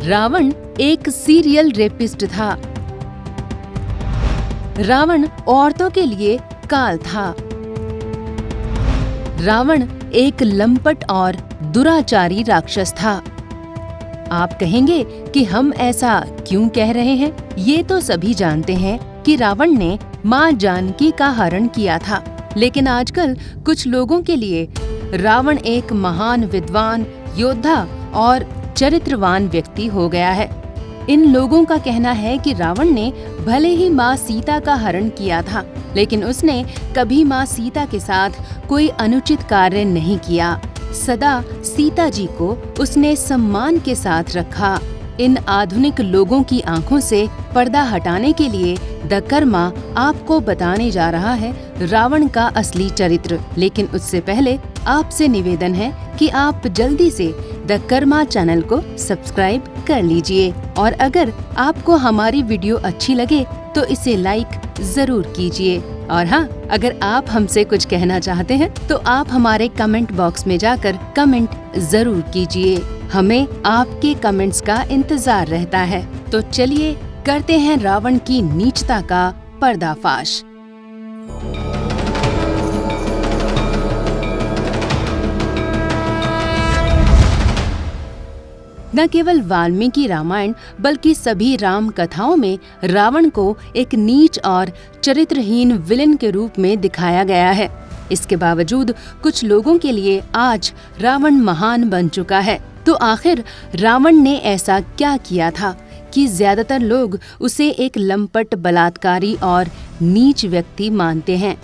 रावण एक serial rapist था। रावण औरतों के लिए काल था। रावण एक लंपट और दुराचारी राक्षस था। आप कहेंगे कि हम ऐसा क्यों कह रहे हैं? ये तो सभी जानते हैं कि रावण ने मां जानकी का हरण किया था, लेकिन आजकल कुछ लोगों के लिए रावण एक महान विद्वान, योद्धा और चरित्रवान व्यक्ति हो गया है। इन लोगों का कहना है कि रावण ने भले ही मां सीता का हरण किया था, लेकिन उसने कभी मां सीता के साथ कोई अनुचित कार्य नहीं किया। सदा सीता जी को उसने सम्मान के साथ रखा। इन आधुनिक लोगों की आंखों से पर्दा हटाने के लिए द कर्मा आपको बताने जा रहा है रावण का असली चरित्र। लेकिन उससे पहले आपसे निवेदन है कि आप जल्दी से द कर्मा चैनल को सब्सक्राइब कर लीजिए, और अगर आपको हमारी वीडियो अच्छी लगे तो इसे लाइक जरूर कीजिए। और हाँ, अगर आप हमसे कुछ कहना चाहते हैं तो आप हमारे कमेंट बॉक्स में जाकर कमेंट जरूर कीजिए। हमें आपके कमेंट्स का इंतजार रहता है। तो चलिए करते हैं रावण की नीचता का पर्दाफाश। न केवल वाल्मीकि रामायण बल्कि सभी राम कथाओं में रावण को एक नीच और चरित्रहीन विलेन के रूप में दिखाया गया है। इसके बावजूद कुछ लोगों के लिए आज रावण महान बन चुका है। तो आखिर रावण ने ऐसा क्या किया था कि ज्यादातर लोग उसे एक लंपट, बलात्कारी और नीच व्यक्ति मानते हैं।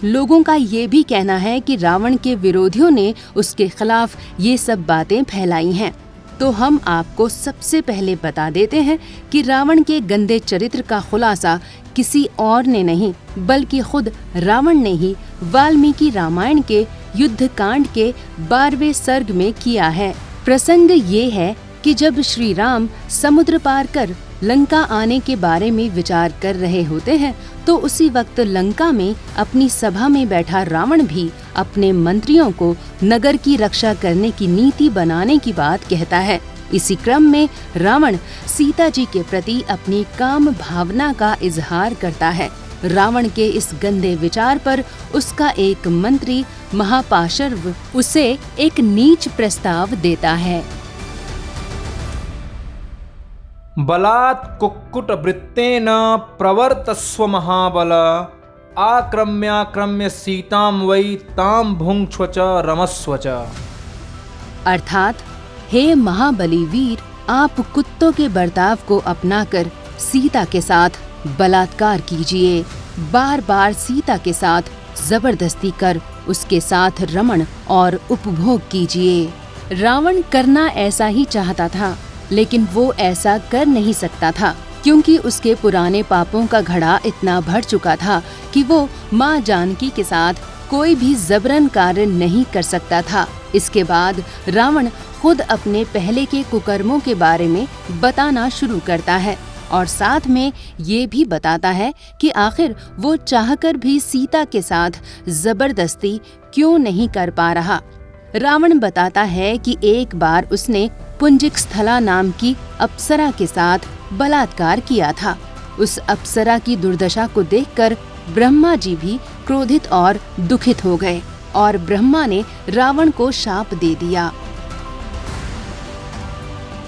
लोगों का ये भी कहना है कि रावण के विरोधियों ने उसके खिलाफ ये सब बातें फैलाई हैं। तो हम आपको सबसे पहले बता देते हैं कि रावण के गंदे चरित्र का खुलासा किसी और ने नहीं बल्कि खुद रावण ने ही वाल्मीकि रामायण के युद्ध कांड के 12वें सर्ग में किया है। प्रसंग ये है कि जब श्री राम समुद्र पार कर लंका आने के बारे में विचार कर रहे होते हैं, तो उसी वक्त लंका में अपनी सभा में बैठा रावण भी अपने मंत्रियों को नगर की रक्षा करने की नीति बनाने की बात कहता है। इसी क्रम में रावण सीता जी के प्रति अपनी काम भावना का इजहार करता है। रावण के इस गंदे विचार पर उसका एक मंत्री महापाशर्व उसे एक नीच प्रस्ताव देता है। बलात् कुक्कुटवृत्तेन प्रवर्तस्व महाबल, आक्रम्याक्रम्य सीतां वै तां भुङ्क्ष्व च रमस्व च। अर्थात, हे महाबली वीर, आप कुत्तों के बर्ताव को अपनाकर सीता के साथ बलात्कार कीजिए। बार बार सीता के साथ जबरदस्ती कर उसके साथ रमण और उपभोग कीजिए। रावण करना ऐसा ही चाहता था, लेकिन वो ऐसा कर नहीं सकता था, क्योंकि उसके पुराने पापों का घड़ा इतना भर चुका था कि वो मां जानकी के साथ कोई भी जबरन कार्य नहीं कर सकता था। इसके बाद रावण खुद अपने पहले के कुकर्मों के बारे में बताना शुरू करता है, और साथ में ये भी बताता है कि आखिर वो चाहकर भी सीता के साथ जबरदस्ती क्यों नहीं कर पा रहा। रावण बताता है कि एक बार उसने पुंजिक स्थला नाम की अप्सरा के साथ बलात्कार किया था। उस अप्सरा की दुर्दशा को देखकर ब्रह्मा जी भी क्रोधित और दुखित हो गए, और ब्रह्मा ने रावण को शाप दे दिया।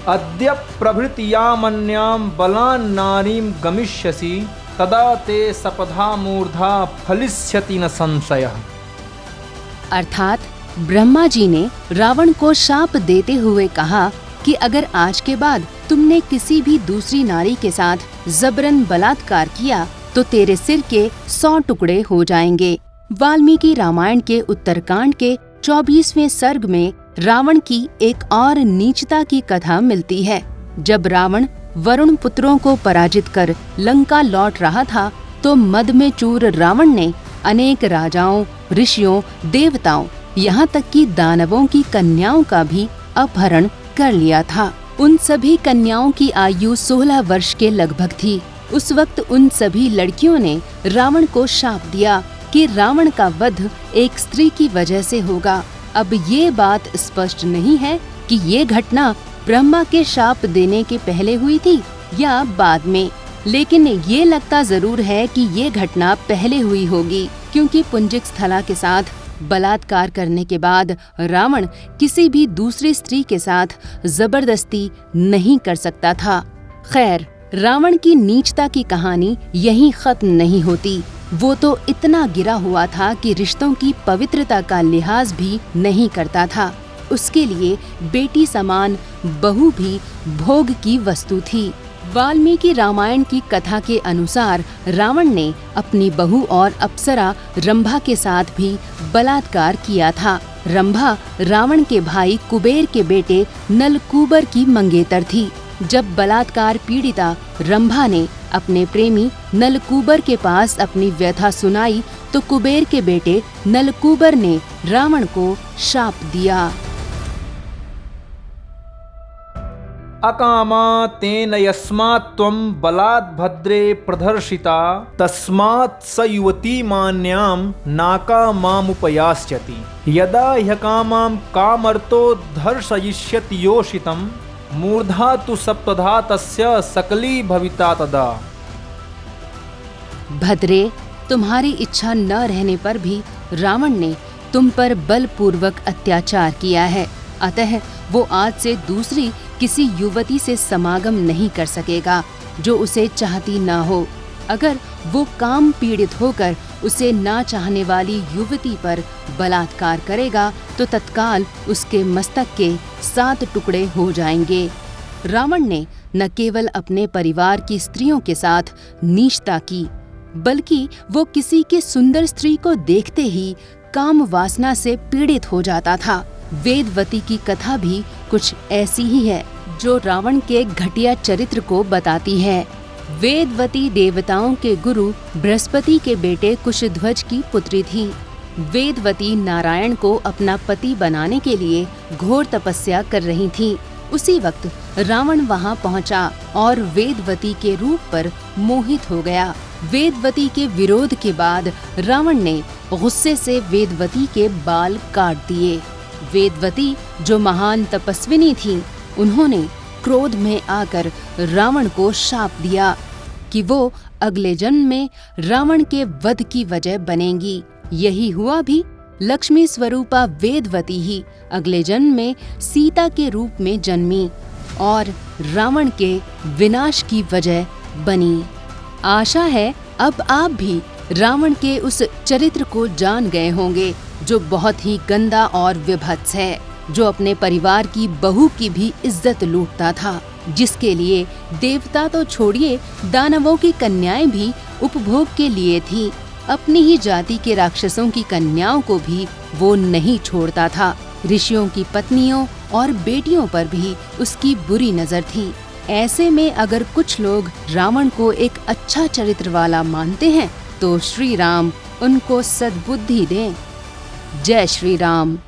अद्य प्रभृतियामन्यां बलान् नारीं गमिष्यसि, तदा ते सपधा मूर्धा फलिष्यति न संशयः। अर्थात ब्रह्मा जी ने रावण को शाप देते हुए कहा कि अगर आज के बाद तुमने किसी भी दूसरी नारी के साथ जबरन बलात्कार किया तो तेरे सिर के 100 टुकड़े हो जाएंगे। वाल्मीकि रामायण के उत्तरकांड के 24वें सर्ग में रावण की एक और नीचता की कथा मिलती है। जब रावण वरुण पुत्रों को पराजित कर लंका लौट रहा था, तो मद में चूर रावण ने अनेक राजाओं, ऋषियों, देवताओं, यहाँ तक कि दानवों की कन्याओं का भी अपहरण कर लिया था। उन सभी कन्याओं की आयु 16 वर्ष के लगभग थी। उस वक्त उन सभी लड़कियों ने रावण को शाप दिया कि रावण का वध एक स्त्री की वजह से होगा। अब ये बात स्पष्ट नहीं है कि ये घटना ब्रह्मा के शाप देने के पहले हुई थी या बाद में। लेकिन ये लगता जरूर है कि ये घटना पहले हुई होगी, क्योंकि पुंजिक स्थला के साथ बलात्कार करने के बाद रावण किसी भी दूसरी स्त्री के साथ जबरदस्ती नहीं कर सकता था। खैर, रावण की नीचता की कहानी यहीं खत्म नहीं होती। वो तो इतना गिरा हुआ था कि रिश्तों की पवित्रता का लिहाज भी नहीं करता था। उसके लिए बेटी समान बहू भी भोग की वस्तु थी। वाल्मीकि रामायण की कथा के अनुसार रावण ने अपनी बहू और अप्सरा रंभा के साथ भी बलात्कार किया था। रंभा रावण के भाई कुबेर के बेटे नलकूबर की मंगेतर थी। जब बलात्कार पीड़िता रंभा ने अपने प्रेमी नलकूबर के पास अपनी व्यथा सुनाई तो कुबेर के बेटे नलकूबर ने रावण को शाप दिया। अकामा तेन यस्मात् त्वं बलात् भद्रे प्रदर्शिता तस्मात् स युवती मान्यां नाका मामुपयास्यति यदा ह्यकामां कामर्तो धर्षयिष्यति योषितं मूर्धा तु सप्तधा तस्य सकली भविता तदा। भद्रे, तुम्हारी इच्छा न रहने पर भी रावण ने तुम पर बलपूर्वक अत्याचार किया है, अतः वो आज से दूसरी किसी युवती से समागम नहीं कर सकेगा जो उसे चाहती न हो। अगर वो काम पीड़ित होकर उसे ना चाहने वाली युवती पर बलात्कार करेगा तो तत्काल उसके मस्तक के 7 टुकड़े हो जाएंगे। रावण ने न केवल अपने परिवार की स्त्रियों के साथ नीचता की, बल्कि वो किसी की सुंदर स्त्री को देखते ही काम वासना से पीड़ित हो जाता था। वेदवती की कथा भी कुछ ऐसी ही है, जो रावण के घटिया चरित्र को बताती है। वेदवती देवताओं के गुरु बृहस्पति के बेटे कुशध्वज की पुत्री थी। वेदवती नारायण को अपना पति बनाने के लिए घोर तपस्या कर रही थी। उसी वक्त रावण वहां पहुंचा और वेदवती के रूप पर मोहित हो गया। वेदवती के विरोध के बाद रावण ने गुस्से से वेदवती के बाल काट दिए। वेदवती जो महान तपस्विनी थी, उन्होंने क्रोध में आकर रावण को शाप दिया कि वो अगले जन्म में रावण के वध की वजह बनेंगी। यही हुआ भी। लक्ष्मी स्वरूपा वेदवती ही अगले जन्म में सीता के रूप में जन्मी और रावण के विनाश की वजह बनी। आशा है अब आप भी रावण के उस चरित्र को जान गए होंगे, जो बहुत ही गंदा और विभत्स है, जो अपने परिवार की बहू की भी इज्जत लूटता था, जिसके लिए देवता तो छोड़िए दानवों की कन्याएं भी उपभोग के लिए थी। अपनी ही जाति के राक्षसों की कन्याओं को भी वो नहीं छोड़ता था। ऋषियों की पत्नियों और बेटियों पर भी उसकी बुरी नजर थी। ऐसे में अगर कुछ लोग रावण को एक अच्छा चरित्र वाला मानते हैं तो श्री राम उनको सद्बुद्धि दें। जय श्री राम।